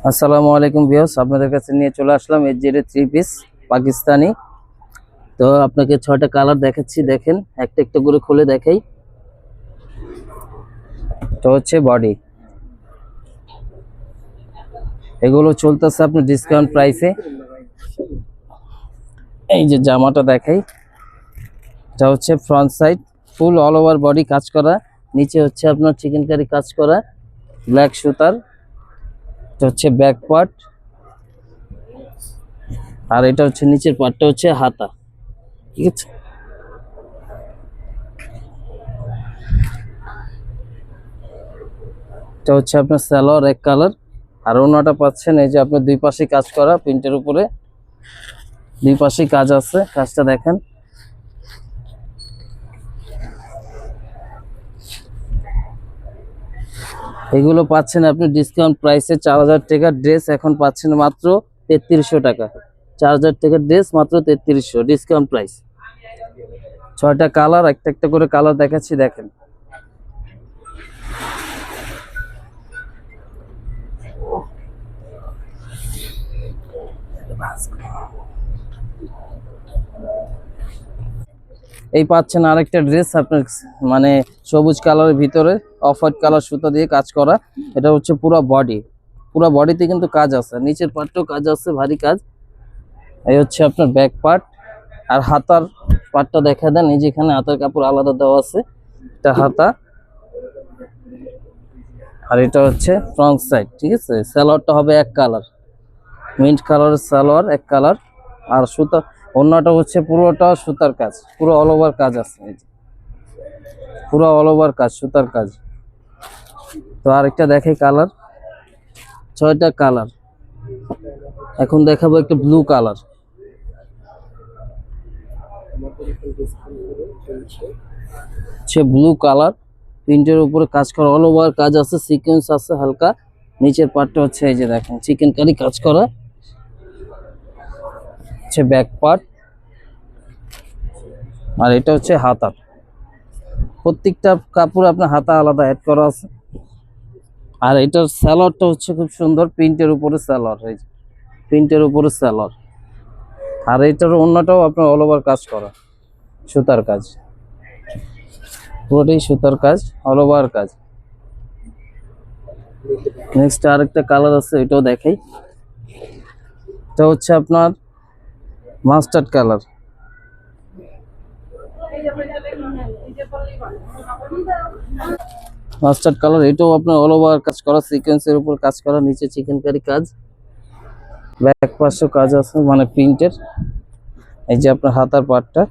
আসসালামু আলাইকুম ভিউয়ার্স, আপনাদের কাছে নিয়ে চলে আসলাম এজেড 3 পিস পাকিস্তানি। তো আপনাকে 6টা কালার দেখাচ্ছি, দেখেন একটা একটা করে খুলে দেখাই। তো হচ্ছে বডি, এগুলো চলতেছে আপনার ডিসকাউন্ট প্রাইসে। এই যে জামাটা দেখাই, এটা হচ্ছে ফ্রন্ট সাইড ফুল অল ওভার বডি কাজ করা, নিচে হচ্ছে আপনার চিকেন কারি কাজ করা ব্ল্যাক সুতার। এটা হচ্ছে ব্যাক পার্ট, আর এটা হচ্ছে নিচের পার্টটা হচ্ছে হাতা, ঠিক আছে। এটা হচ্ছে আপনার সালোয়ার এক কালার, আর ওনাটা পাচ্ছেন এই যে আপনার দুই পাশে কাজ করা প্রিন্টের উপরে, দুই পাশে কাজ আছে, কাজটা দেখেন। এগুলো পাচ্ছেন আপনি ডিসকাউন্ট প্রাইসে 4000 টাকার ড্রেস এখন পাচ্ছেন মাত্র 3300 টাকা। 4000 টাকার ড্রেস মাত্র 3300 ডিসকাউন্ট প্রাইস। 6টা কালার, একটা একটা করে কালার দেখাচ্ছি, দেখেন। এই পাচ্ছেন আরেকটা ড্রেস আপনার, মানে সবুজ কালারের ভিতরে অফ হোয়াইট কালার সুতা দিয়ে কাজ করা। এটা হচ্ছে পুরো বডি, পুরো বডিতে কিন্তু কাজ আছে, নিচের পার্টটাও কাজ আছে, ভারী কাজ। এই হচ্ছে আপনার ব্যাক পার্ট, আর হাতার পার্টটা দেখা দেন, এই যে এখানে হাতার কাপড় আলাদা দেওয়া আছে, এটা হাতা। আর এটা হচ্ছে ফ্রন্ট সাইড, ঠিক আছে। সালোয়ারটা হবে এক কালার, মিন্ট কালারের সালোয়ার এক কালার। আর সুতা অন্যটা হচ্ছে পুরোটা সুতার কাজ, পুরো অল ওভার কাজ আছে, এই যে পুরো অল ওভার কাজ, সুতার কাজ। তো আরেকটা দেখে কালার, 6টা কালার। এখন দেখাবো একটা ব্লু কালার, সে ব্লু কালার প্রিন্টের উপরে কাজ করা, অল ওভার কাজ আছে, সিকোয়েন্স আছে হালকা। নিচের পার্টটা হচ্ছে এই যে দেখেন চিকেন কারি কাজ করা, হচ্ছে ব্যাক পার্ট। আর এটা হচ্ছে হাতা, প্রত্যেকটা কাপড় আপনার হাতা আলাদা অ্যাড করা আছে। আর এটার সালোয়ারটা হচ্ছে খুব সুন্দর, প্রিন্টের উপরে সালোয়ার, এই যে প্রিন্টের উপরে সালোয়ার। আর এটার অন্যটাও আপনার অল ওভার কাজ করা, সুতার কাজ, পুরোটাই সুতার কাজ, অল ওভার কাজ। নেক্সট আরেকটা কালার আছে, এটাও দেখাই। এটা হচ্ছে আপনার মাস্টার্ড কালার, মাস্টার্ড কালার। এটাও আপনার অল ওভার কাজ করা, সিকোয়েন্সের উপর কাজ করা, নিচে চিকেন কারি কাজ, ব্যাক পাশেও কাজ আছে, মানে প্রিন্টের। এই যে আপনার হাতার পার্টটা